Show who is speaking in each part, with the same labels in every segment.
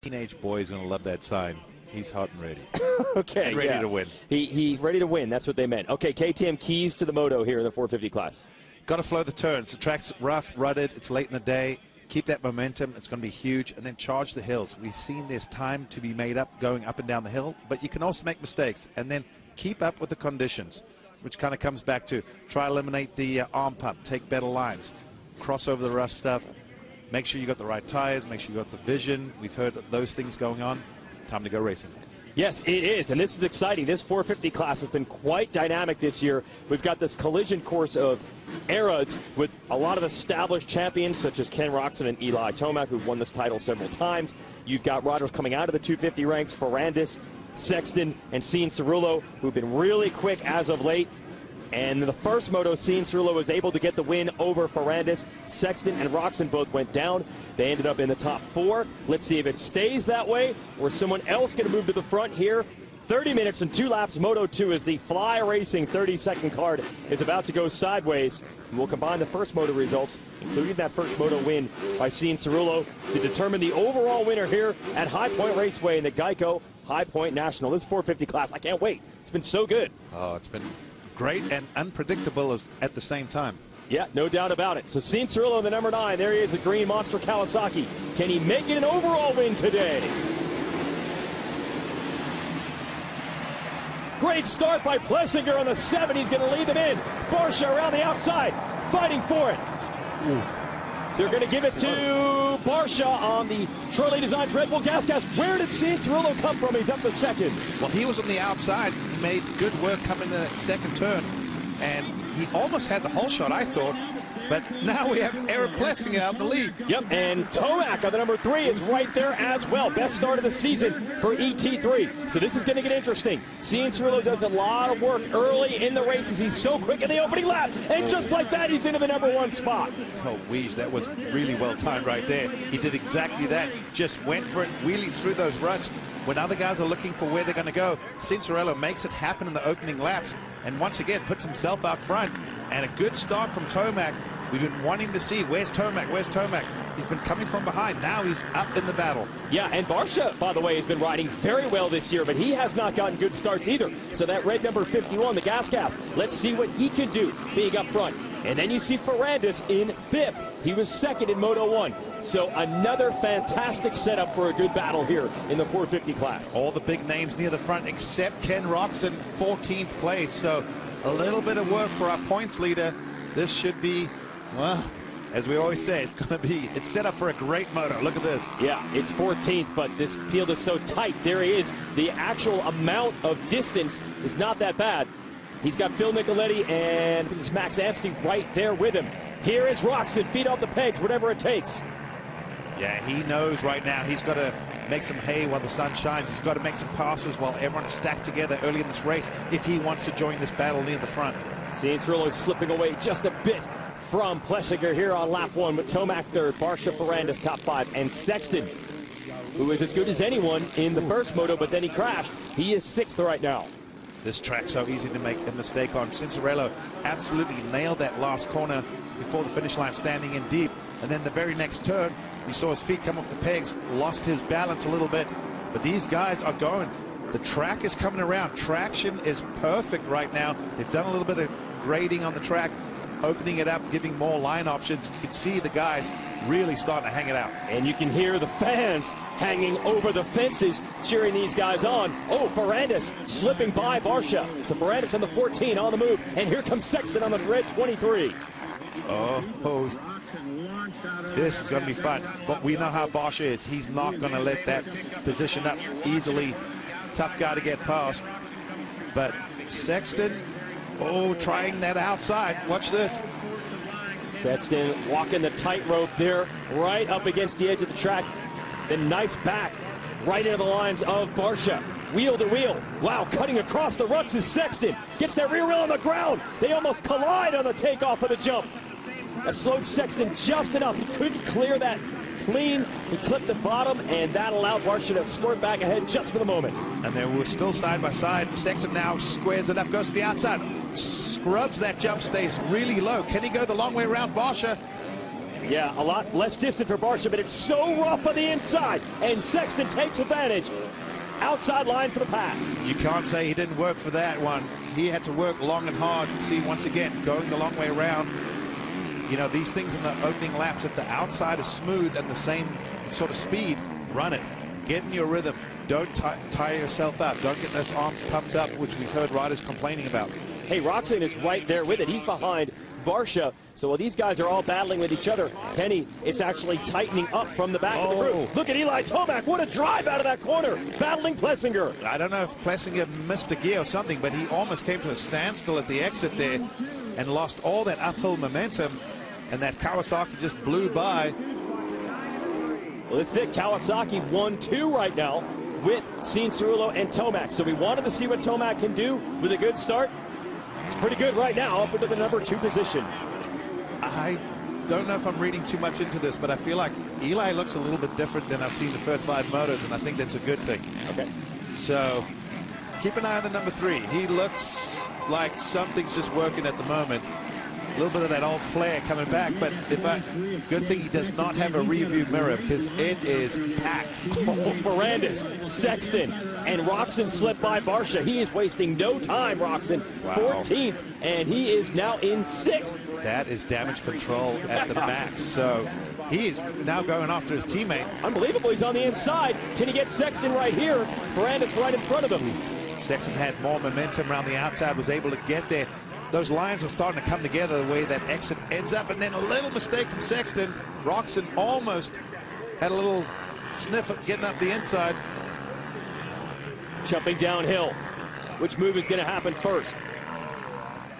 Speaker 1: Teenage boy is going to love that sign. He's hot and ready.
Speaker 2: Okay,
Speaker 1: and ready to win.
Speaker 2: He's ready to win. That's what they meant. Okay, KTM keys to the Moto here in the 450 class.
Speaker 1: Got to flow the turns. The track's rough, rutted. It's late in the day. Keep that momentum. It's going to be huge. And then charge the hills. We've seen there's time to be made up going up and down the hill, but you can also make mistakes. And then keep up with the conditions, which kind of comes back to try to eliminate the arm pump, take better lines, cross over the rough stuff, make sure you got the right tires, make sure you got the vision. We've heard those things going on. Time to go racing.
Speaker 2: Yes, it is, and this is exciting. This 450 class has been quite dynamic this year. We've got this collision course of eras with a lot of established champions such as Ken Roczen and Eli Tomac, who've won this title several times. You've got riders coming out of the 250 ranks, Ferrandis, Sexton, and Cian Cirulo, who've been really quick as of late. And in the first Moto, Cian Cirulo was able to get the win over Ferrandis. Sexton and Roczen both went down. They ended up in the top 4. Let's see if it stays that way or someone else going to move to the front here. 30 minutes and 2 laps. Moto 2 as the Fly Racing 30-second card is about to go sideways. And we'll combine the first Moto results, including that first Moto win by Cian Cirulo, to determine the overall winner here at High Point Raceway in the Geico High Point National. This 450 class, I can't wait. It's been so good.
Speaker 1: Oh, it's been great and unpredictable at the same time.
Speaker 2: Yeah, no doubt about it. So Cian Cirulo, the number 9. There he is, the green monster Kawasaki. Can he make it an overall win today? Great start by Plessinger on the 7. He's going to lead them in. Barsha around the outside, fighting for it. Ooh. They're going to give it to Barsha on the Trolley Designs Red Bull Gas. Where did Cian Cirulo come from? He's up to 2nd.
Speaker 1: Well, he was on the outside. He made good work coming the 2nd turn. And he almost had the whole shot, I thought. But now we have Eric Plessinger out in the lead.
Speaker 2: Yep, and Tomac on the number 3 is right there as well. Best start of the season for ET3. So this is going to get interesting. Cian Cirulo does a lot of work early in the races. He's so quick in the opening lap. And just like that, he's into the number 1 spot.
Speaker 1: Oh, Weege, that was really well timed right there. He did exactly that. Just went for it, wheeling through those ruts. When other guys are looking for where they're going to go, Cian Cirulo makes it happen in the opening laps. And once again, puts himself out front. And a good start from Tomac. We've been wanting to see, where's Tomac, where's Tomac? He's been coming from behind. Now he's up in the battle. Yeah, and Barsha, by the way, has been riding very well this year, but he has not gotten good starts either. So that red number 51, the Gas, let's see what he can do being up front. And then you see Ferrandis in 5th. He was 2nd in Moto 1. So another fantastic setup for a good battle here in the 450 class. All the big names near the front except Ken Roczen, 14th place. So a little bit of work for our points leader. This should be, well, as we always say, it's set up for a great moto. Look at this. Yeah, it's 14th, but this field is so tight. There he is. The actual amount of distance is not that bad. He's got Phil Nicoletti and this Max Anstey right there with him. Here is Roczen, feet off the pegs, whatever it takes. Yeah, he knows right now he's got to make some hay while the sun shines. He's got to make some passes while everyone's stacked together early in this race if he wants to join this battle near the front. Cian Cirulo slipping away just a bit from Plessinger here on lap 1 with Tomac 3rd, Barsha Ferrandis top 5, and Sexton, who is as good as anyone in the first Moto, but then he crashed. He is 6th right now. This track's so easy to make a mistake on. Cian Cirulo absolutely nailed that last corner before the finish line, standing in deep. And then the very next turn, we saw his feet come off the pegs, lost his balance a little bit. But these guys are going. The track is coming around. Traction is perfect right now. They've done a little bit of grading on the track, opening it up, giving more line options. You can see the guys really starting to hang it out. And you can hear the fans hanging over the fences, cheering these guys on. Oh, Ferrandis slipping by Barsha. So Ferrandis on the 14 on the move. And here comes Sexton on the red 23. Oh, this is going to be fun. But we know how Barsha is. He's not going to let that position up easily. Tough guy to get past. But Sexton, oh, trying that outside. Watch this. Sexton walking the tightrope there, right up against the edge of the track. Then knifed back right into the lines of Barsha. Wheel to wheel. Wow, cutting across the ruts is Sexton. Gets that rear wheel on the ground. They almost collide on the takeoff of the jump. That slowed Sexton just enough. He couldn't clear that clean. He clipped the bottom, and that allowed Barsha to squirt back ahead just for the moment. And they were still side by side. Sexton now squares it up, goes to the outside, scrubs that jump, stays really low. Can he go the long way around Barsha?
Speaker 2: Yeah, a lot less distant for Barsha, but it's so rough on the inside, and Sexton takes advantage. Outside line for the pass.
Speaker 1: You can't say he didn't work for that one. He had to work long and hard. See, once again, going the long way around. You know, these things in the opening laps, if the outside is smooth and the same sort of speed, run it. Get in your rhythm. Don't tire yourself out. Don't get those arms pumped up, which we've heard riders complaining about.
Speaker 2: Hey, Roczen is right there with it. He's behind Barsha. So while these guys are all battling with each other, Kenny, it's actually tightening up from the back of the group. Look at Eli Tomac. What a drive out of that corner. Battling Plessinger.
Speaker 1: I don't know if Plessinger missed a gear or something, but he almost came to a standstill at the exit there and lost all that uphill momentum. And that Kawasaki just blew by.
Speaker 2: Well, this is it. Kawasaki 1-2 right now with Cianciarulo and Tomac. So we wanted to see what Tomac can do with a good start. It's pretty good right now, up into the number 2 position.
Speaker 1: I don't know if I'm reading too much into this, but I feel like Eli looks a little bit different than I've seen the first 5 motos, and I think that's a good thing.
Speaker 2: Okay. So
Speaker 1: keep an eye on the number 3. He looks like something's just working at the moment. A little bit of that old flair coming back, but good thing he does not have a review mirror because it is packed.
Speaker 2: Oh, Ferrandis, Sexton, and Roczen slipped by Barsha. He is wasting no time, Roczen.
Speaker 1: Wow.
Speaker 2: 14th, and he is now in 6th.
Speaker 1: That is damage control at the max. So he is now going after his teammate.
Speaker 2: Unbelievable, he's on the inside. Can he get Sexton right here? Ferrandis right in front of him.
Speaker 1: Sexton had more momentum around the outside, was able to get there. Those lines are starting to come together the way that exit ends up, and then a little mistake from Sexton. Roczen almost had a little sniff of getting up the inside.
Speaker 2: Jumping downhill. Which move is going to happen first?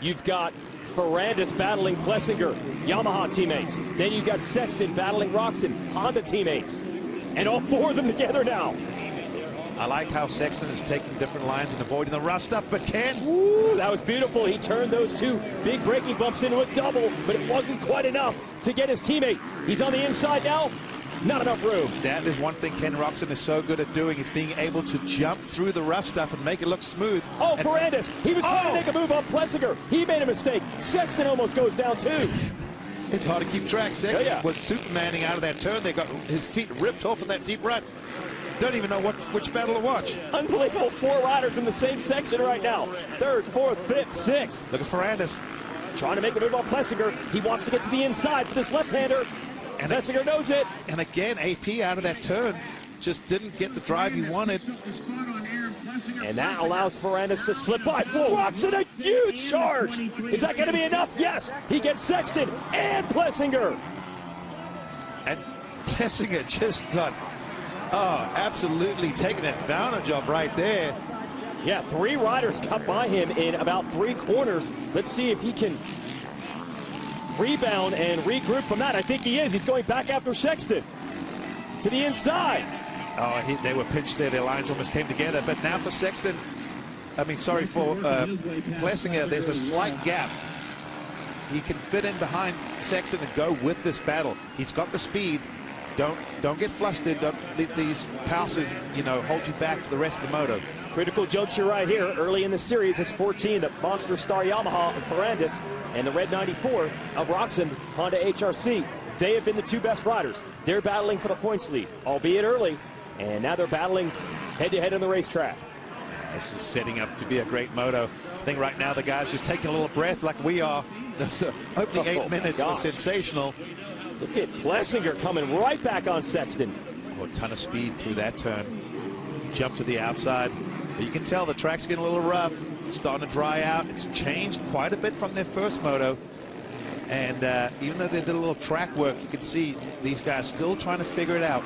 Speaker 2: You've got Ferrandis battling Plessinger, Yamaha teammates. Then you've got Sexton battling Roczen, Honda teammates. And all 4 of them together now.
Speaker 1: I like how Sexton is taking different lines and avoiding the rough stuff, but
Speaker 2: Ooh, that was beautiful. He turned those 2 big braking bumps into a double, but it wasn't quite enough to get his teammate. He's on the inside now. Not enough room.
Speaker 1: That is one thing Ken Roczen is so good at doing, is being able to jump through the rough stuff and make it look smooth.
Speaker 2: Oh, Ferrandis. He was trying to make a move on Plessinger. He made a mistake. Sexton almost goes down too.
Speaker 1: It's hard to keep track. Sexton was Supermaning out of that turn. They got his feet ripped off in that deep rut. Don't even know which battle to watch.
Speaker 2: Unbelievable. 4 riders in the same section right now. 3rd, 4th, 5th, 6th.
Speaker 1: Look at Ferrandis.
Speaker 2: Trying to make a move on Plessinger. He wants to get to the inside for this left-hander. And Plessinger knows it.
Speaker 1: And again, AP out of that turn just didn't get the drive he wanted.
Speaker 2: And that allows Ferrandis to slip by. Roczen, a huge charge. Is that going to be enough? Yes. He gets Sexton and Plessinger.
Speaker 1: And Plessinger just got absolutely taken advantage of right there.
Speaker 2: Yeah, 3 riders cut by him in about 3 corners. Let's see if he can rebound and regroup from that. I think he is. He's going back after Sexton to the inside.
Speaker 1: Oh, they were pinched there. Their lines almost came together. But now for Sexton, for Plessinger, there's a slight gap. He can fit in behind Sexton and go with this battle. He's got the speed. Don't get flustered. Don't let these passes, hold you back for the rest of the moto.
Speaker 2: Critical juncture right here. Early in the series, it's 14, the Monster Star Yamaha of Ferrandis and the Red 94 of Roczen Honda HRC. They have been the 2 best riders. They're battling for the points lead, albeit early, and now they're battling head-to-head on the racetrack.
Speaker 1: This is setting up to be a great moto. I think right now the guys just taking a little breath like we are. Those opening 8 minutes was sensational.
Speaker 2: Look at Plessinger coming right back on Sexton.
Speaker 1: Oh, a ton of speed through that turn. Jump to the outside. But you can tell the track's getting a little rough. It's starting to dry out. It's changed quite a bit from their first moto. And even though they did a little track work, you can see these guys still trying to figure it out.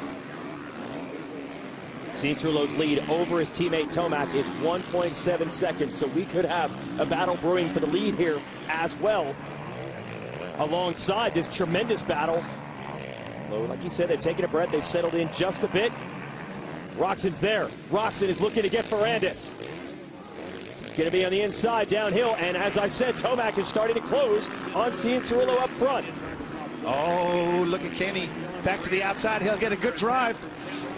Speaker 2: Cianciarulo's lead over his teammate Tomac is 1.7 seconds, so we could have a battle brewing for the lead here as well. Alongside this tremendous battle. Although, like you said, they've taken a breath. They've settled in just a bit. Roczen's there. Roczen is looking to get Ferrandis. It's going to be on the inside, downhill. And as I said, Tomac is starting to close on Cianciarulo up front.
Speaker 1: Oh, look at Kenny. Back to the outside. He'll get a good drive.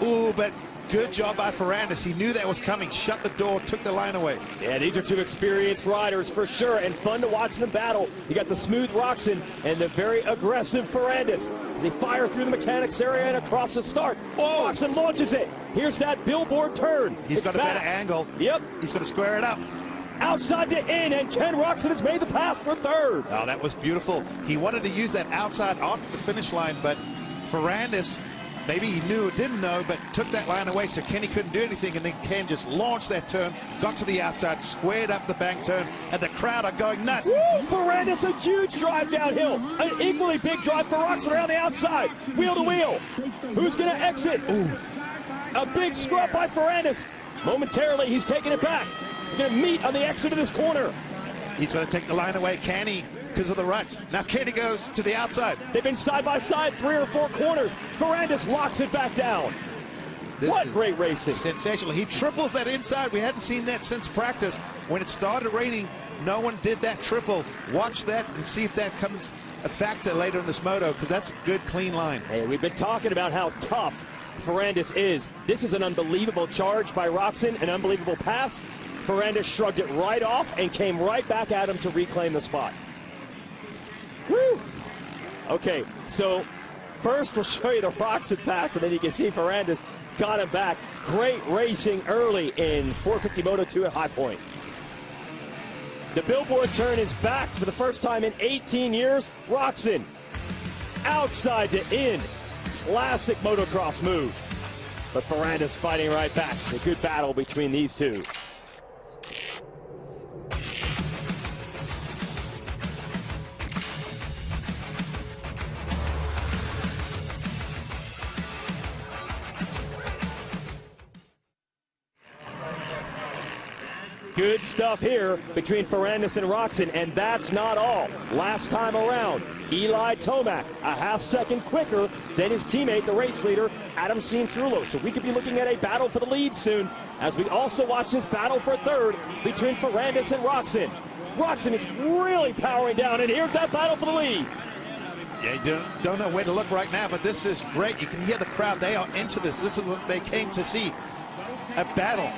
Speaker 1: Ooh, but Good job by Ferrandis. He knew that was coming, shut the door, took the line away.
Speaker 2: Yeah, these are two experienced riders for sure, and fun to watch them battle. You got the smooth Roczen and the very aggressive Ferrandis as they fire through the mechanics area and across the start.
Speaker 1: Oh!
Speaker 2: Roczen launches it. Here's that billboard turn.
Speaker 1: He's got a
Speaker 2: back.
Speaker 1: better angle.
Speaker 2: Yep.
Speaker 1: He's going to square it up.
Speaker 2: Outside to in, and Ken Roczen has made the pass for third.
Speaker 1: Oh, that was beautiful. He wanted to use that outside after the finish line, but Ferrandis, maybe he knew or didn't know, but took that line away, so Kenny couldn't do anything, and then Ken just launched that turn, got to the outside, squared up the bank turn, and the crowd are going nuts.
Speaker 2: Woo! Ferrandis, a huge drive downhill. An equally big drive for Roczen around the outside. Wheel to wheel. Who's going to exit? Ooh. A big scrub by Ferrandis. Momentarily, he's taking it back. They're going to meet on the exit of this corner.
Speaker 1: He's going to take the line away, Kenny, because of the ruts. Now Kenny goes to the outside.
Speaker 2: They've been side by side 3 or 4 corners. Ferrandis locks it back down. What great racing.
Speaker 1: Sensational. He triples that inside. We hadn't seen that since practice. When it started raining, no one did that triple. Watch that and see if that comes a factor later in this moto, because that's a good, clean line.
Speaker 2: Hey, we've been talking about how tough Ferrandis is. This is an unbelievable charge by Roczen, an unbelievable pass. Ferrandis shrugged it right off and came right back at him to reclaim the spot. Woo! Okay, so first we'll show you the Roczen pass, and then you can see Ferrandis got him back. Great racing early in 450 Moto 2 at High Point. The billboard turn is back for the first time in 18 years. Roczen, outside to in. Classic motocross move. But Ferrandis fighting right back. A good battle between these two. Good stuff here between Ferrandis and Roczen, and that's not all. Last time around, Eli Tomac a half-second quicker than his teammate, the race leader, Adam Cianciarulo. So we could be looking at a battle for the lead soon, as we also watch this battle for third between Ferrandis and Roczen. Roczen is really powering down, and here's that battle for the lead.
Speaker 1: Yeah, you don't know where to look right now, but this is great. You can hear the crowd. They are into this. This is what they came to see, a battle.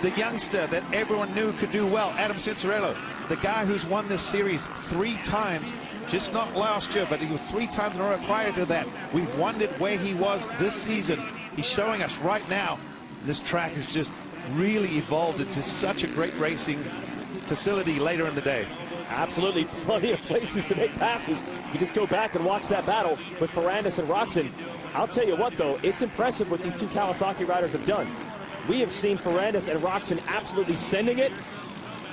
Speaker 1: The youngster that everyone knew could do well, Adam Cianciarulo, the guy who's won this series 3 times, just not last year, but he was 3 times in a row prior to that. We've wondered where he was this season. He's showing us right now. This track has just really evolved into such a great racing facility later in the day.
Speaker 2: Absolutely, plenty of places to make passes. You just go back and watch that battle with Ferrandis and Roczen. I'll tell you what, though, it's impressive what these two Kawasaki riders have done. We have seen Ferrandis and Roczen absolutely sending it,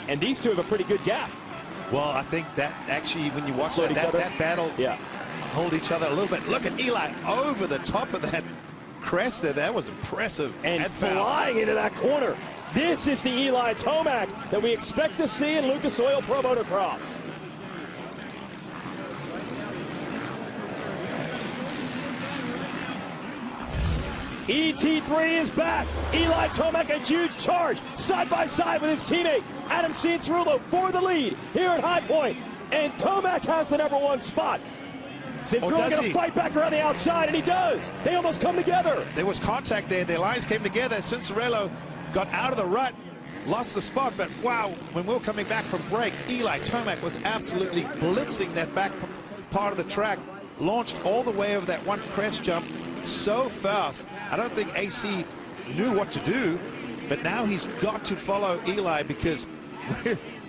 Speaker 2: and these two have a pretty good gap.
Speaker 1: Well, I think that actually, when you watch that battle,
Speaker 2: yeah,
Speaker 1: hold each other a little bit. Look at Eli over the top of that crest there. That was impressive.
Speaker 2: And flying into that corner. This is the Eli Tomac that we expect to see in Lucas Oil Pro Motocross. ET3 is back. Eli Tomac, a huge charge, side by side with his teammate, Adam Cianciarulo, for the lead here at High Point. And Tomac has the #1 spot. Cianciarulo going to fight back around the outside, and he does. They almost come together.
Speaker 1: There was contact there. Their lines came together. Cianciarulo got out of the rut, lost the spot, but wow, when we were coming back from break, Eli Tomac was absolutely blitzing that back part of the track, launched all the way over that one crest jump so fast. I don't think AC knew what to do, but now he's got to follow Eli, because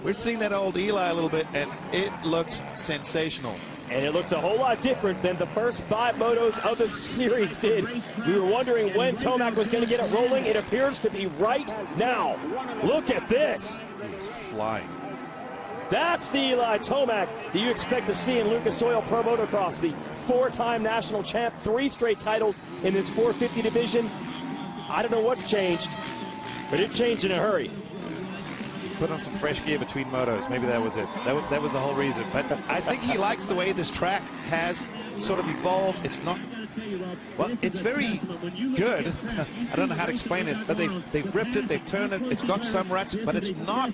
Speaker 1: we're seeing that old Eli a little bit, and it looks sensational.
Speaker 2: And it looks a whole lot different than the first 5 motos of the series did. We were wondering when Tomac was going to get it rolling. It appears to be right now. Look at this.
Speaker 1: He's flying.
Speaker 2: That's the Eli Tomac that you expect to see in Lucas Oil Pro Motocross, the 4-time national champ, 3 straight titles in this 450 division. I don't know what's changed, but it changed in a hurry.
Speaker 1: Put on some fresh gear between motos. Maybe that was it. That was the whole reason. But I think he likes the way this track has sort of evolved. It's not, well, it's very good. I don't know how to explain it, but they've ripped it, they've turned it, it's got some ruts, but it's not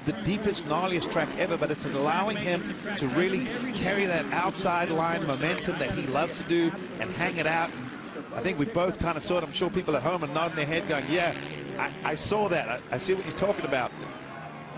Speaker 1: the deepest, gnarliest track ever, but it's allowing him to really carry that outside line momentum that he loves to do and hang it out. I think we both kind of saw it. I'm sure people at home are nodding their head going, yeah, I saw that. I see what you're talking about.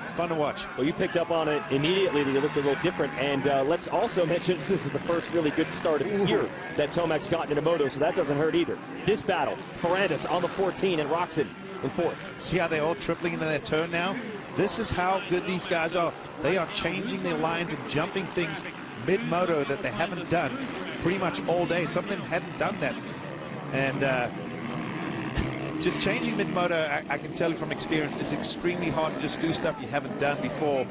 Speaker 1: It's fun to watch.
Speaker 2: Well, you picked up on it immediately that you looked a little different. And let's also mention this is the first really good start of the year that Tomac's gotten in a moto, so that doesn't hurt either. This battle, Ferrandis on the 14 and Roczen in 4th.
Speaker 1: See how they're all tripling into their turn now? This is how good these guys are. They are changing their lines and jumping things mid-moto that they haven't done pretty much all day. Some of them hadn't done that. And just changing mid-moto, I can tell you from experience, it's extremely hard to just do stuff you haven't done before.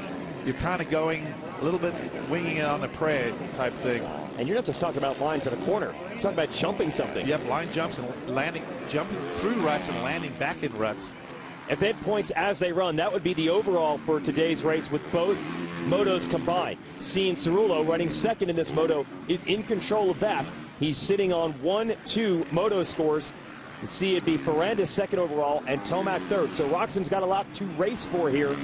Speaker 1: You're kind of going a little bit winging it on a prayer type thing.
Speaker 2: And you're not just talking about lines in a corner. You're talking about jumping something.
Speaker 1: Yep, line jumps and landing, jumping through ruts and landing back in ruts.
Speaker 2: Event points as they run, that would be the overall for today's race with both motos combined. Seeing Cerullo running second in this moto is in control of that. He's sitting on 1-2 moto scores. You see it'd be Ferrandis second overall and Tomac third. So Roczen's got a lot to race for here.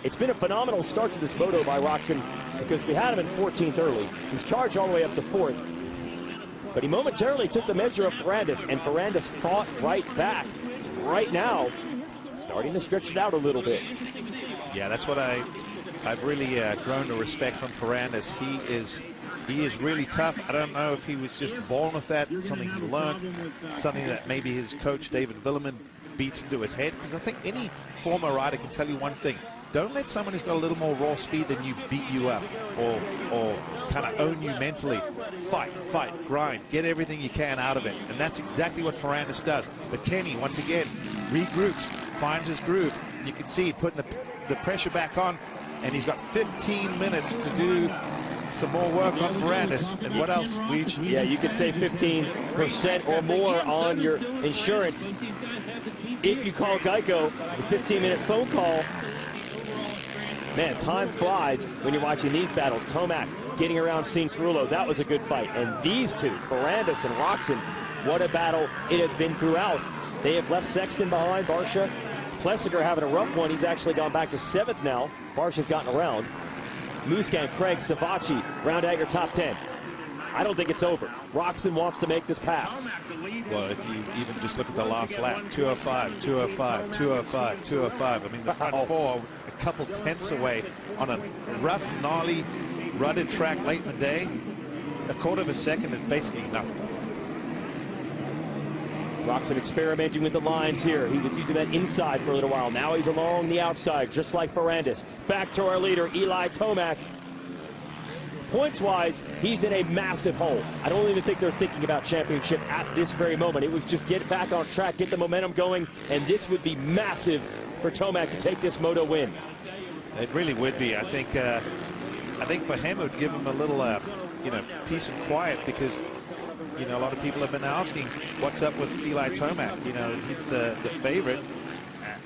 Speaker 2: It's been a phenomenal start to this moto by Roczen because we had him in 14th early. He's charged all the way up to 4th. But he momentarily took the measure of Ferrandis, and Ferrandis fought right back. Right now, starting to stretch it out a little bit.
Speaker 1: Yeah, that's what I've really grown to respect from Ferrandis. He is really tough. I don't know if he was just born with that, something he learned, something that maybe his coach David Villeman beats into his head. Because I think any former rider can tell you one thing: don't let someone who's got a little more raw speed than you beat you up or kind of own you mentally. Fight, grind, get everything you can out of it. And that's exactly what Ferrandis does. But Kenny, once again, regroups, finds his groove. And you can see putting the pressure back on, and he's got 15 minutes to do some more work on Ferrandis. And what else, Weege?
Speaker 2: Yeah, you could save 15% or more on your insurance if you call Geico. The 15-minute phone call. Man, time flies when you're watching these battles. Tomac getting around seeing Cerullo. That was a good fight. And these two, Ferrandis and Roczen, what a battle it has been throughout. They have left Sexton behind. Barsha, Plessiger having a rough one. He's actually gone back to 7th now. Barsha's gotten around. Muscan, Craig, Savacci, Roundagger top 10. I don't think it's over. Roczen wants to make this pass.
Speaker 1: Well, if you even just look at the last lap, 205, 205, 205, 205. I mean, the front four a couple tenths away on a rough, gnarly, rutted track late in the day. A quarter of a second is basically nothing.
Speaker 2: Roczen experimenting with the lines here. He was using that inside for a little while. Now he's along the outside, just like Ferrandis. Back to our leader, Eli Tomac. Points-wise, he's in a massive hole. I don't even think they're thinking about championship at this very moment. It was just get back on track, get the momentum going, and this would be massive for Tomac to take this moto win.
Speaker 1: It really would be. I think for him, it would give him a little, peace and quiet, because a lot of people have been asking what's up with Eli Tomac. He's the favorite,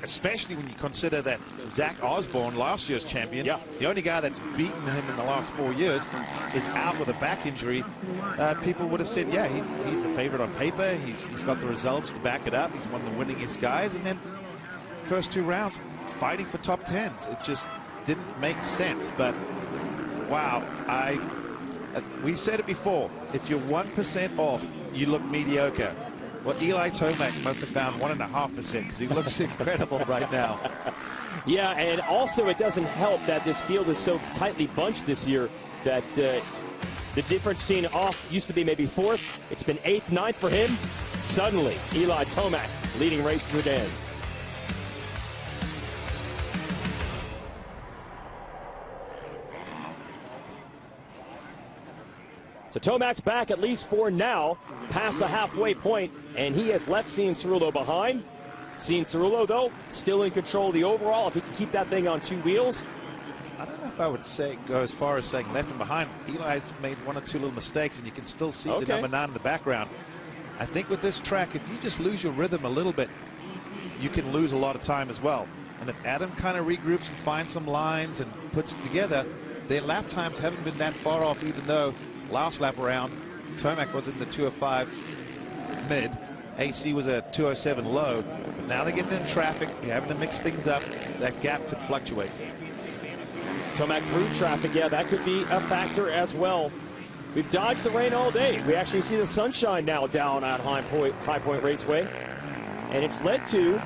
Speaker 1: especially when you consider that Zach Osborne, last year's champion, the only guy that's beaten him in the last 4 years, is out with a back injury. People would have said, yeah, he's the favorite on paper. He's got the results to back it up. He's one of the winningest guys. And then first 2 rounds, fighting for top 10s. It just didn't make sense. But wow, we said it before. If you're 1% off, you look mediocre. Well, Eli Tomac must have found 1.5% because he looks incredible right now.
Speaker 2: Yeah, and also it doesn't help that this field is so tightly bunched this year that the difference between off used to be maybe 4th. It's been 8th, 9th for him. Suddenly, Eli Tomac leading races again. So Tomac's back at least for now, past the halfway point, and he has left Sean Cerullo behind. Sean Cerullo, though, still in control of the overall. If he can keep that thing on 2 wheels.
Speaker 1: I don't know if I would go as far as saying left him behind. Eli's made 1 or 2 little mistakes, and you can still see the number 9 in the background. I think with this track, if you just lose your rhythm a little bit, you can lose a lot of time as well. And if Adam kind of regroups and finds some lines and puts it together, their lap times haven't been that far off, even though last lap around, Tomac was in the 205 mid. AC was a 207 low. But now they're getting in traffic. You're having to mix things up. That gap could fluctuate.
Speaker 2: Tomac through traffic, yeah, that could be a factor as well. we've dodged the rain all day. We actually see the sunshine now down at High Point Raceway. And it's led to,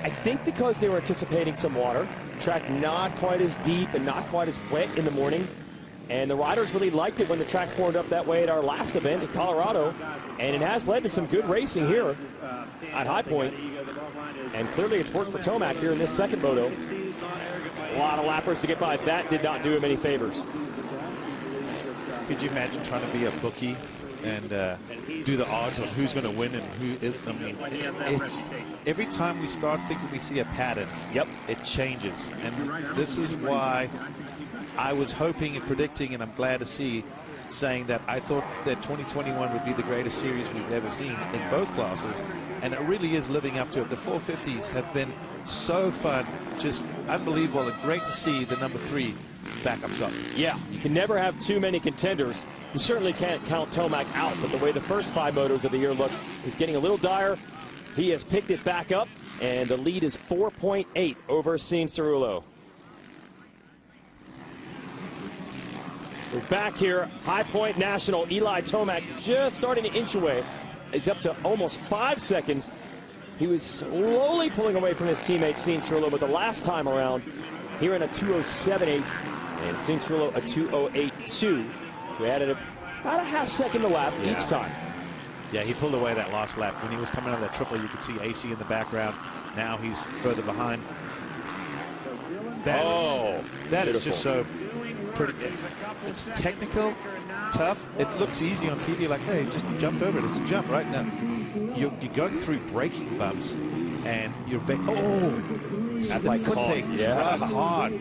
Speaker 2: I think because they were anticipating some water, track not quite as deep and not quite as wet in the morning. And the riders really liked it when the track formed up that way at our last event in Colorado. And it has led to some good racing here at High Point. And clearly it's worked for Tomac here in this second moto. A lot of lappers to get by. That did not do him any favors.
Speaker 1: Could you imagine trying to be a bookie and do the odds on who's going to win and who is? I mean, it's every time we start thinking we see a pattern, it changes. And this is why I was hoping and predicting, and I'm glad to see, saying that I thought that 2021 would be the greatest series we've ever seen in both classes, and it really is living up to it. The 450s have been so fun, just unbelievable, and great to see the number 3 back up top. Yeah,
Speaker 2: you can never have too many contenders. You certainly can't count Tomac out, but the way the first 5 motos of the year look is getting a little dire. He has picked it back up, and the lead is 4.8 over Cianciarulo. We're back here, High Point National. Eli Tomac just starting to inch away. He's up to almost 5 seconds. He was slowly pulling away from his teammate Cianciarulo, but the last time around, here in a 2:07.8, and Cianciarulo a 2:08.2. We added about a half-second to lap each time.
Speaker 1: Yeah, he pulled away that last lap. When he was coming out of that triple, you could see AC in the background. Now he's further behind. That is just so pretty. It's technical, tough. It looks easy on TV, like, hey, just jumped over it. It's a jump right now. You're going through braking bumps, and you're see the foot peg drop hard.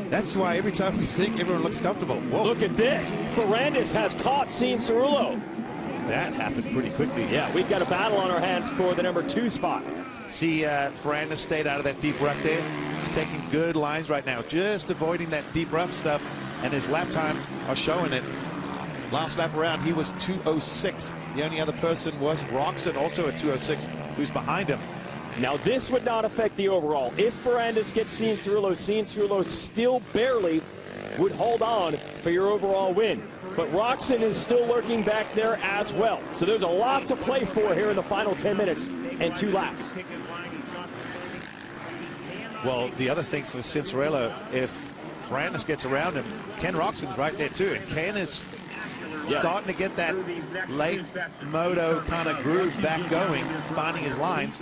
Speaker 1: That's why every time we think everyone looks comfortable. Whoa.
Speaker 2: Look at this. Ferrandis has caught Cianciarulo.
Speaker 1: That happened pretty quickly.
Speaker 2: Yeah, we've got a battle on our hands for the number 2 spot.
Speaker 1: See, Ferrandis stayed out of that deep rough there. He's taking good lines right now, just avoiding that deep rough stuff, and his lap times are showing it. Last lap around, he was 2:06. The only other person was Roxon, also at 2:06, who's behind him.
Speaker 2: Now, this would not affect the overall. If Ferrandis gets Cianciarulo still barely would hold on for your overall win. But Roxon is still lurking back there as well. So there's a lot to play for here in the final 10 minutes and 2 laps.
Speaker 1: Well, the other thing for Cianciarulo, if Ferrandis gets around him, Ken Roxon's right there too. And Ken is starting to get that late moto kind of groove back going, finding his lines,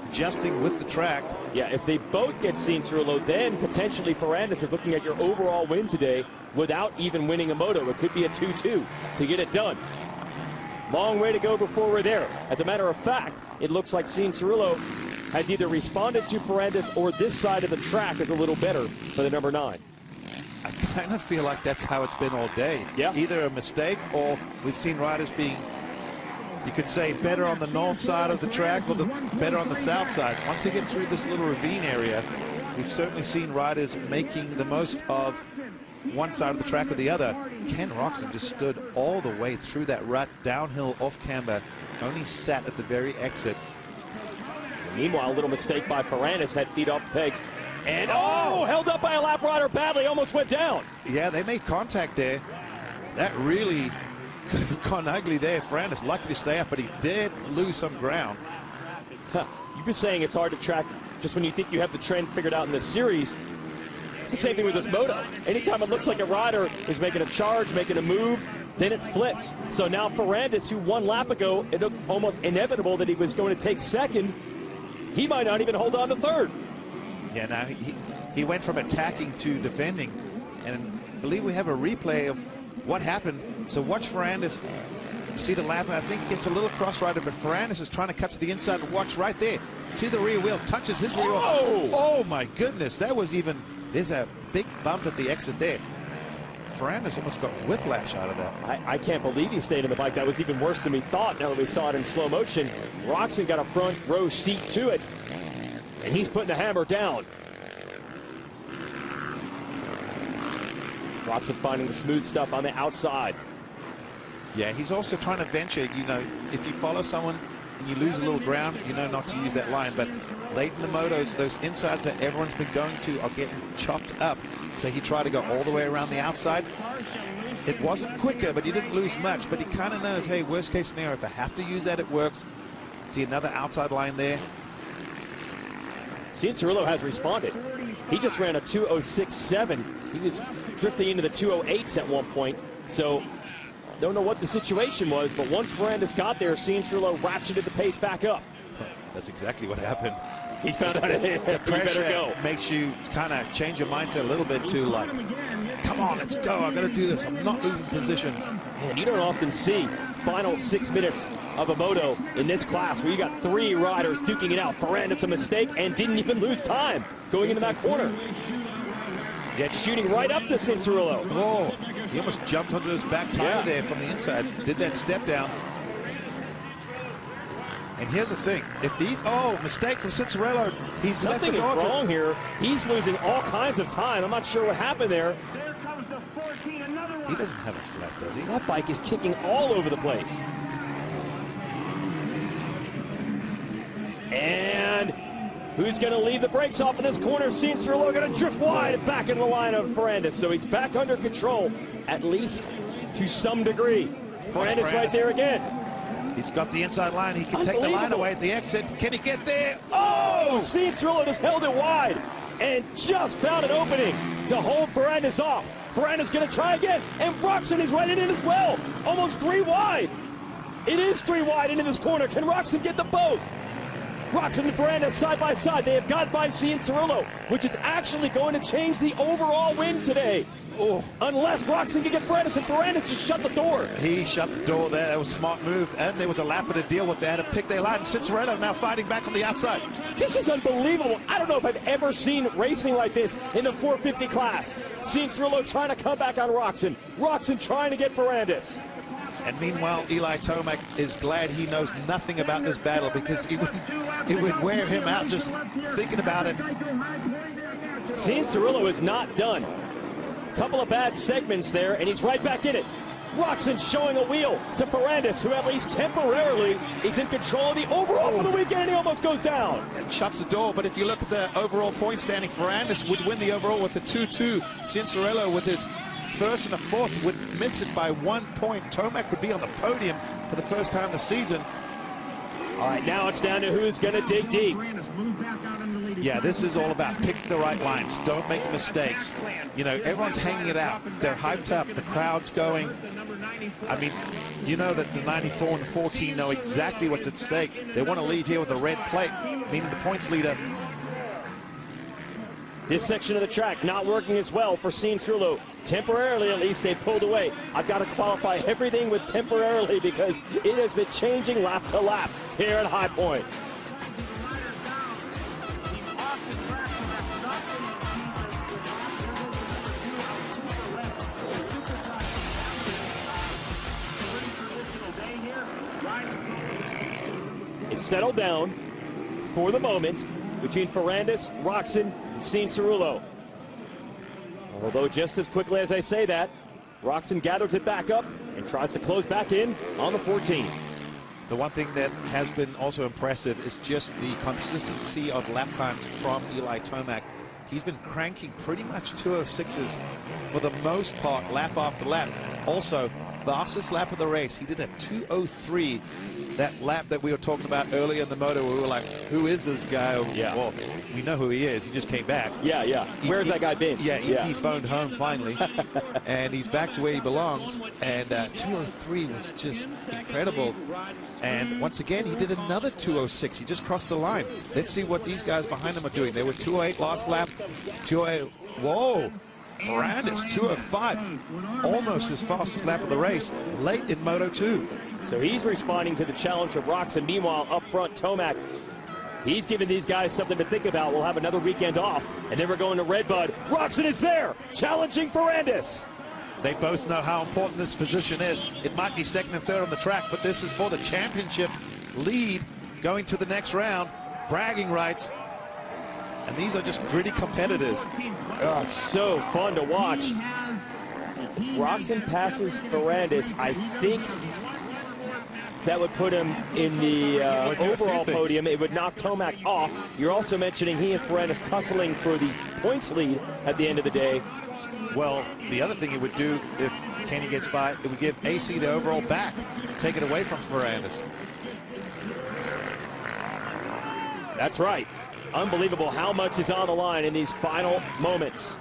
Speaker 1: adjusting with the track.
Speaker 2: Yeah, if they both get Cianciarulo, then potentially Ferrandis is looking at your overall win today without even winning a moto. It could be a 2-2 to get it done. Long way to go before we're there. As a matter of fact, it looks like Cianciarulo has either responded to Ferrandis or this side of the track is a little better for the number 9.
Speaker 1: I kind of feel like that's how it's been all day.
Speaker 2: Yeah.
Speaker 1: Either a mistake, or we've seen riders being, you could say, better on the north side of the track or better on the south side. Once they get through this little ravine area, we've certainly seen riders making the most of one side of the track or the other. Ken Roxon just stood all the way through that rut, downhill, off camber, only sat at the very exit.
Speaker 2: Meanwhile, a little mistake by Ferrandis, had feet off the pegs. And held up by a lap rider badly, almost went down. Yeah,
Speaker 1: they made contact there. That really could have gone ugly there. Ferrandis lucky to stay up, but he did lose some ground.
Speaker 2: You've been saying it's hard to track just when you think you have the trend figured out in this series. It's the same thing with this moto. Anytime it looks like a rider is making a charge, making a move, then it flips. So now Ferrandis, who 1 lap ago, it looked almost inevitable that he was going to take second. He might not even hold on to third.
Speaker 1: Yeah, now he went from attacking to defending, and I believe we have a replay of what happened. So watch Ferrandis. See the lap, I think he gets a little cross rider, but Ferrandis is trying to cut to the inside. Watch right there. See the rear wheel touches his rear wheel. Oh my goodness, that was even, there's a big bump at the exit there. Ferrandis almost got whiplash out of that.
Speaker 2: I can't believe he stayed in the bike. That was even worse than we thought now that we saw it in slow motion. Roxon got a front row seat to it, and he's putting the hammer down. Roxon finding the smooth stuff on the outside.
Speaker 1: Yeah, he's also trying to venture, you know, if you follow someone and you lose a little ground, you know not to use that line. But late in the motos, those insides that everyone's been going to are getting chopped up. So he tried to go all the way around the outside. It wasn't quicker, but he didn't lose much. But he kind of knows, hey, worst case scenario, if I have to use that, it works. See another outside line there.
Speaker 2: Cianciarulo has responded. He just ran a 2:06.7. He was drifting into the 2:08s at one point. So don't know what the situation was, but once Ferrandis got there, Cianciarulo ratcheted the pace back up.
Speaker 1: That's exactly what happened.
Speaker 2: He found out
Speaker 1: the pressure
Speaker 2: better go.
Speaker 1: Makes you kind of change your mindset a little bit to like, come on, let's go. I've got to do this. I'm not losing positions.
Speaker 2: And you don't often see final 6 minutes of a moto in this class where you got 3 riders duking it out. Ferrandis a mistake and didn't even lose time going into that corner. Yet shooting right up to Cianciarulo.
Speaker 1: Oh, he almost jumped onto his back tire there from the inside. Did that step down. And here's the thing. If these, mistake from Cianciarulo. He's left the door.
Speaker 2: Something is wrong here. He's losing all kinds of time. I'm not sure what happened there.
Speaker 1: He doesn't have a flat, does he?
Speaker 2: That bike is kicking all over the place. And who's going to leave the brakes off in this corner? Cianciarulo going to drift wide and back in the line of Ferrandis. So he's back under control, at least to some degree. Ferrandis right there again.
Speaker 1: He's got the inside line. He can take the line away at the exit. Can he get there?
Speaker 2: Oh! Cianciarulo just held it wide and just found an opening to hold Ferrandis off. Ferrandis going to try again, and Roczen is right in it as well. Almost 3 wide. It is 3 wide into this corner. Can Roczen get them both? Roczen and Ferrandis side by side. They have got by Cianciarulo, which is actually going to change the overall win today. Oh. Unless Roczen can get Ferrandis, and Ferrandis just shut the door.
Speaker 1: He shut the door there. That was a smart move. And there was a lap to deal with that to pick their line. Cianciarulo now fighting back on the outside.
Speaker 2: This is unbelievable. I don't know if I've ever seen racing like this in the 450 class. Cianciarulo trying to come back on Roczen. Roczen trying to get Ferrandis.
Speaker 1: And meanwhile, Eli Tomac is glad he knows nothing about this battle because it would wear him out just thinking about it.
Speaker 2: Cianciarulo is not done. Couple of bad segments there, and he's right back in it. Roczen showing a wheel to Ferrandis, who at least temporarily is in control of the overall for the weekend, and he almost goes down.
Speaker 1: And shuts the door, but if you look at the overall point standing, Ferrandis would win the overall with a 2-2. Cianciarulo with his first and a fourth would miss it by 1 point. Tomac would be on the podium for the first time this season.
Speaker 2: All right, now it's down to who's going to dig deep.
Speaker 1: Yeah, this is all about picking the right lines. Don't make mistakes. You know, everyone's hanging it out. They're hyped up. The crowd's going. I mean, you know that the 94 and the 14 know exactly what's at stake. They want to leave here with a red plate, meaning the points leader.
Speaker 2: This section of the track not working as well for Cianciarulo. Temporarily, at least, they pulled away. I've got to qualify everything with temporarily because it has been changing lap to lap here at High Point. It's settled down for the moment between Ferrandis, Roczen, and Cianciarulo. Although just as quickly as I say that, Roczen gathers it back up and tries to close back in on the 14.
Speaker 1: The one thing that has been also impressive is just the consistency of lap times from Eli Tomac. He's been cranking pretty much 206s for the most part, lap after lap. Also, fastest lap of the race, he did a 203. That lap that we were talking about earlier in the moto, we were like, who is this guy?
Speaker 2: Yeah.
Speaker 1: Well, we know who he is. He just came back.
Speaker 2: Yeah, yeah. Where's that guy been?
Speaker 1: Yeah, E.T. phoned home finally, and he's back to where he belongs. And 203 was just incredible. And once again, he did another 206. He just crossed the line. Let's see what these guys behind him are doing. They were 208 last lap. 208. Whoa. Ferrandis, 205. Almost his fastest lap of the race. Late in Moto 2.
Speaker 2: So he's responding to the challenge of Roczen. Meanwhile, up front, Tomac, he's giving these guys something to think about. We'll have another weekend off, and then we're going to Redbud. Roczen is there, challenging Ferrandis.
Speaker 1: They both know how important this position is. It might be second and third on the track, but this is for the championship lead going to the next round. Bragging rights. And these are just gritty competitors.
Speaker 2: Oh, so fun to watch. Roczen passes Ferrandis. I think that would put him in the overall podium. It would knock Tomac off. You're also mentioning he and Ferrandis tussling for the points lead at the end of the day.
Speaker 1: Well, the other thing it would do if Kenny gets by, it would give AC the overall back, take it away from Ferrandis.
Speaker 2: That's right. Unbelievable how much is on the line in these final moments.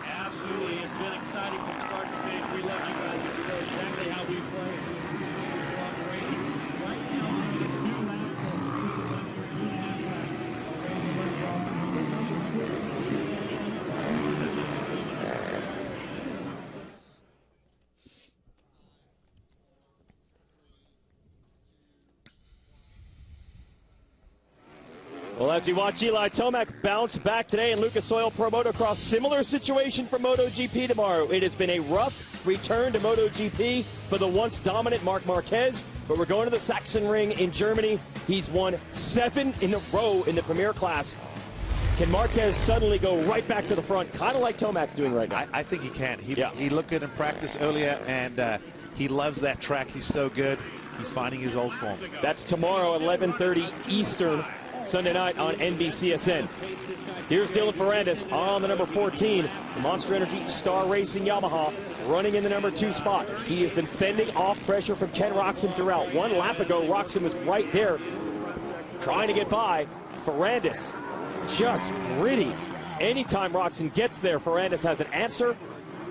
Speaker 3: Absolutely, it's been exciting from start to finish. We love you guys. We know exactly how we play. Right now, it's 2
Speaker 2: Well, as we watch Eli Tomac bounce back today in Lucas Oil Pro Motocross, similar situation for MotoGP tomorrow. It has been a rough return to MotoGP for the once dominant Marc Marquez, but we're going to the Sachsenring in Germany. He's won 7 in a row in the Premier class. Can Marquez suddenly go right back to the front, kind of like Tomac's doing right now?
Speaker 1: I think he can. He looked good in practice earlier, and he loves that track. He's so good. He's finding his old form.
Speaker 2: That's tomorrow, 11:30 Eastern, Sunday night on NBCSN. Here's Dylan Ferrandis on the number 14, the Monster Energy Star Racing Yamaha, running in the number 2 spot. He has been fending off pressure from Ken Roczen throughout. 1 lap ago, Roczen was right there trying to get by. Ferrandis just gritty. Anytime Roczen gets there, Ferrandis has an answer.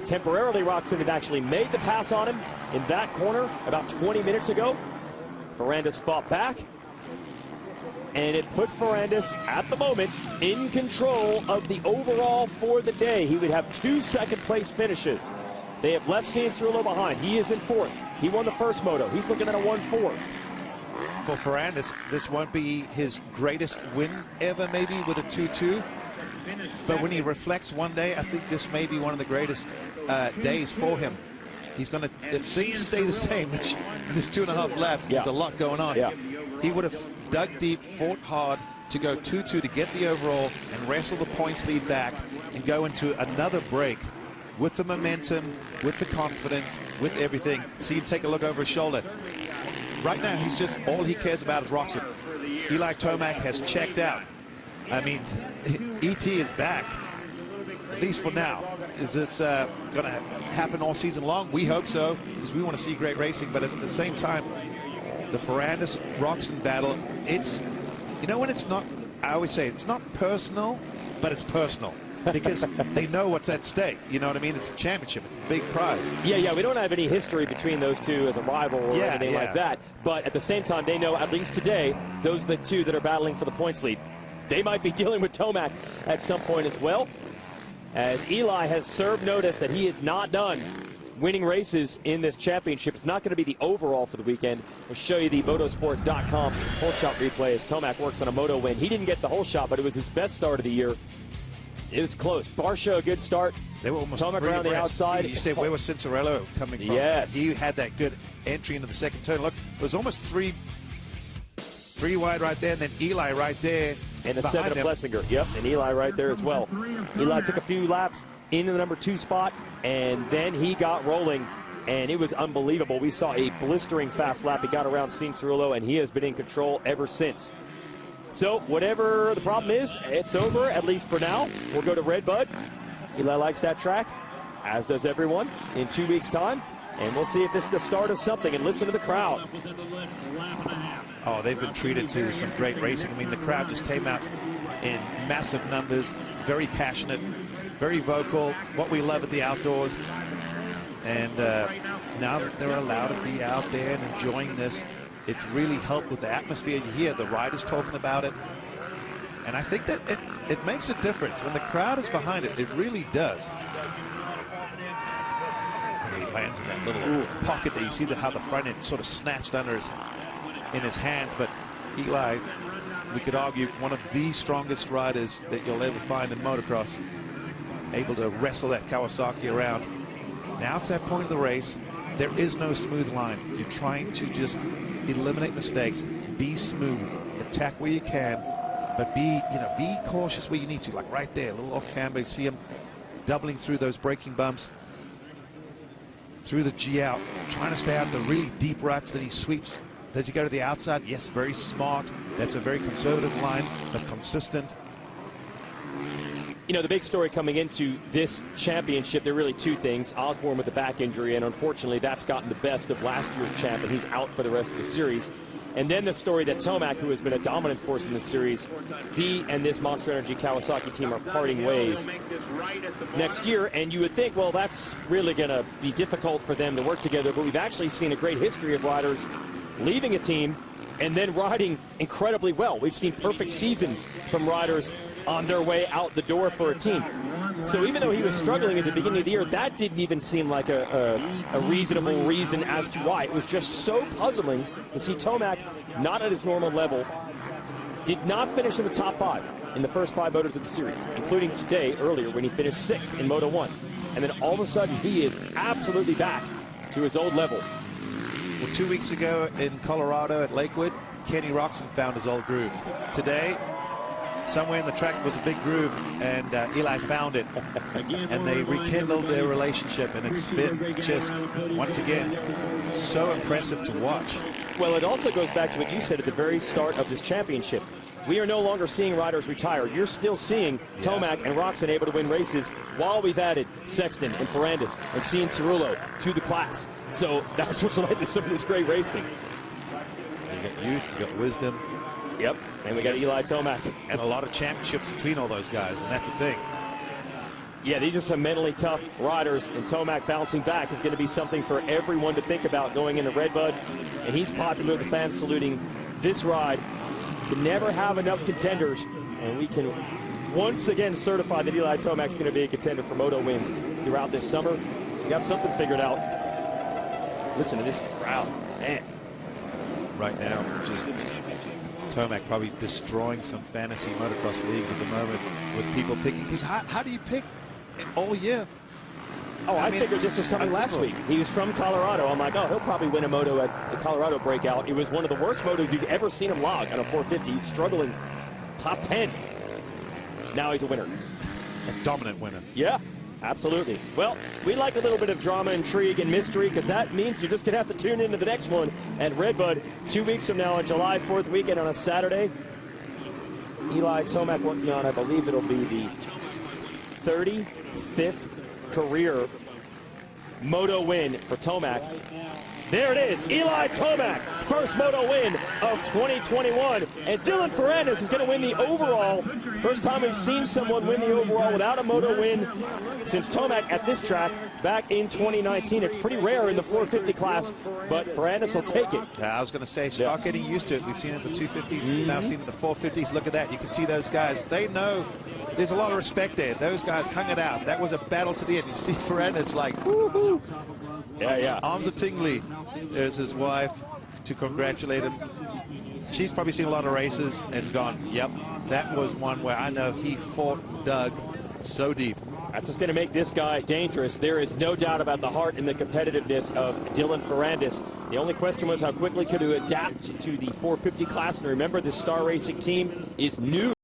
Speaker 2: Temporarily, Roczen had actually made the pass on him in that corner about 20 minutes ago. Ferrandis fought back, and it puts Ferrandis, at the moment, in control of the overall for the day. He would have 2 second-place finishes. They have left Cianciarulo behind. He is in 4th. He won the first moto. He's looking at a 1-4.
Speaker 1: For Ferrandis, this won't be his greatest win ever, maybe, with a 2-2. But when he reflects one day, I think this may be one of the greatest days for him. He's going to, if things stay the same, which in this 2.5 laps, there's a lot going on.
Speaker 2: Yeah.
Speaker 1: He would have dug deep, fought hard to go 2-2 to get the overall and wrestle the points lead back and go into another break with the momentum, with the confidence, with everything. See him take a look over his shoulder. Right now, he's just, all he cares about is Roczen. Eli Tomac has checked out. I mean, ET is back, at least for now. Is this going to happen all season long? We hope so, because we want to see great racing. But at the same time, the Ferrandis-Roczen battle, it's, you know, when it's not, I always say, it's not personal, but it's personal. Because they know what's at stake. You know what I mean? It's a championship. It's a big prize.
Speaker 2: Yeah, we don't have any history between those two as a rival or anything like that. But at the same time, they know, at least today, those are the two that are battling for the points lead. They might be dealing with Tomac at some point as well, as Eli has served notice that he is not done winning races in this championship. It's not going to be the overall for the weekend. We'll show you the motosport.com whole shot replay as Tomac works on a moto win. He didn't get the whole shot, but it was his best start of the year. It was close. Barsha, a good start.
Speaker 1: They were almost
Speaker 2: Tomac around the outside.
Speaker 1: See, you said, where was Cianciarulo coming from?
Speaker 2: Yes.
Speaker 1: He had that good entry into the second turn. Look, it was almost three wide right there, and then Eli right there.
Speaker 2: And a 7 of Plessinger. Yep, and Eli right there as well. Eli took a few laps into the number 2 spot, and then he got rolling, and it was unbelievable. We saw a blistering fast lap. He got around Cianciarulo, and he has been in control ever since. So whatever the problem is, it's over, at least for now. We'll go to Redbud. Eli likes that track, as does everyone, in 2 weeks' time. And we'll see if this is the start of something. And listen to the crowd.
Speaker 1: Oh, they've been treated to some great racing. I mean, the crowd just came out in massive numbers, very passionate, very vocal, what we love at the outdoors. And now that they're allowed to be out there and enjoying this, it's really helped with the atmosphere. You hear the riders talking about it. And I think that it makes a difference. When the crowd is behind it, it really does. He lands in that little pocket there. You see how the front end sort of snatched under in his hands. But Eli, we could argue, one of the strongest riders that you'll ever find in motocross, able to wrestle that Kawasaki around. Now it's that point of the race. There is no smooth line. You're trying to just eliminate mistakes, be smooth, attack where you can, but be cautious where you need to, like right there, a little off camber. You see him doubling through those braking bumps. through the G out, trying to stay out of the really deep ruts that he sweeps. Does he go to the outside? Yes, very smart. That's a very conservative line, but consistent.
Speaker 2: You know, the big story coming into this championship, there are really two things. Osborne with the back injury, and unfortunately that's gotten the best of last year's champ, and he's out for the rest of the series. And then the story that Tomac, who has been a dominant force in this series, he and this Monster Energy Kawasaki team are parting ways next year. And you would think, well, that's really going to be difficult for them to work together. But we've actually seen a great history of riders leaving a team and then riding incredibly well. We've seen perfect seasons from riders on their way out the door for a team. So even though he was struggling at the beginning of the year, that didn't even seem like a reasonable reason as to why. It was just so puzzling to see Tomac not at his normal level, did not finish in the top 5 in the first 5 motos of the series, including today, earlier, when he finished 6th in Moto 1. And then all of a sudden, he is absolutely back to his old level.
Speaker 1: Well, 2 weeks ago in Colorado at Lakewood, Kenny Roczen found his old groove. Today, somewhere in the track was a big groove, and Eli found it, and they rekindled their relationship, and it's been just, once again, so impressive to watch.
Speaker 2: Well, it also goes back to what you said at the very start of this championship. We are no longer seeing riders retire. You're still seeing Tomac and Roczen able to win races while we've added Sexton and Ferrandis and Cian Cerullo to the class. So that's what's led to some of this great racing.
Speaker 1: You got youth, you got wisdom.
Speaker 2: Yep, and we got Eli Tomac.
Speaker 1: And a lot of championships between all those guys, and that's the thing.
Speaker 2: Yeah, these are some mentally tough riders, and Tomac bouncing back is going to be something for everyone to think about going into Redbud. And he's popular, the fans saluting this ride. Can never have enough contenders, and we can once again certify that Eli Tomac's going to be a contender for Moto wins throughout this summer. We got something figured out. Listen to this crowd, man.
Speaker 1: Right now, just Tomac probably destroying some fantasy motocross leagues at the moment with people picking. Because how do you pick all year?
Speaker 2: Oh, I figured this was coming last week. He was from Colorado. I'm like, oh, he'll probably win a moto at the Colorado breakout. It was one of the worst motos you've ever seen him log on a 450. He's struggling top 10. Now he's a winner.
Speaker 1: A dominant winner.
Speaker 2: Yeah, absolutely. Well, we like a little bit of drama, intrigue, and mystery, because that means you're just going to have to tune into the next one at Redbud 2 weeks from now on July 4th weekend on a Saturday. Eli Tomac working on, I believe it'll be the 35th career Moto win for Tomac. There it is, Eli Tomac, first Moto win of 2021. And Dylan Ferrandis is going to win the overall. First time we've seen someone win the overall without a Moto win since Tomac at this track back in 2019. It's pretty rare in the 450 class, but Ferrandis will take it.
Speaker 1: I was going to say, start getting used to it. We've seen it in the 250s, now seen it in the 450s. Look at that. You can see those guys. They know there's a lot of respect there. Those guys hung it out. That was a battle to the end. You see Ferrandis like, woohoo.
Speaker 2: Yeah.
Speaker 1: Arms are tingly. There's his wife to congratulate him. She's probably seen a lot of races and gone, yep, that was one where I know he fought Doug so deep.
Speaker 2: That's what's going to make this guy dangerous. There is no doubt about the heart and the competitiveness of Dylan Ferrandis. The only question was how quickly could he adapt to the 450 class. And remember, this Star Racing team is new.